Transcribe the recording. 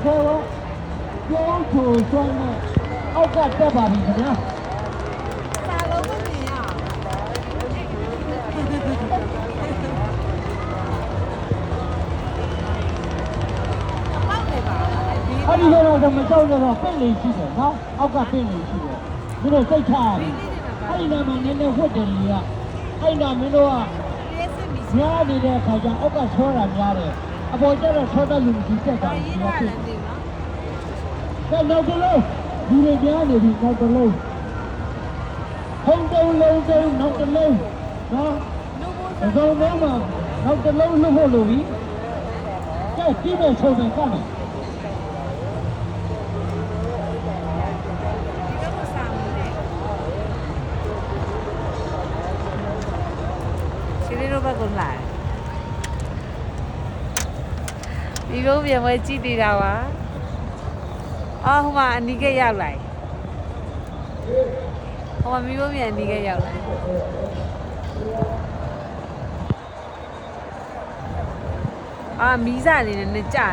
ကယ်တော့ပြောချိုဆွမ်းနဲ့အောက်ကတက်ပါပြီခင်ဗျာ စာလုံးမမြင်ရအောင်ပေါက်နေပါလား အဲ့ဒီကတော့မကြောက်တော့ပြင့်လေရှိတယ်နော်အောက်ကပြင့်လေရှိတယ်သူတို့စိတ်ချရတယ်အဲ့ဒီနာမှာနည်းနည်းဝတ်တယ်လေကအဲ့နာမင်းတို့က ပြည့်စစ်ပြီ များနေတဲ့ခါကျအောက်ကဆွဲတာများတယ်အပေါ်ကျတော့ဆွဲတဲ့လူကြီးတက်တာ ရေး ဒီ တော့ မှာဖြစ် လည်းသိနော် ကဲနောက်တစ်လုံးဒီလိုကြားနေပြီနောက်တစ်လုံးဟုံးတုံးလုံးတုံးနောက်တစ်လုံးနော် လူဘိုး အစုံလုံးမှာနောက်တစ်လုံးလွတ်ဖို့လိုပြီကဲပြီးမယ်ဆိုမယ်ကမယ် ဒီတော့စာမနေရှင်းလို့ဘက်ကလာဒီကုန်းပြန်ဝဲကြည့်နေတာပါအော်ဟိုမှာအနီးကရောက်လာဟိုမှာမိဘမြန်အနီးကရောက်လာအာမီးစာအနေနဲ့ကြာ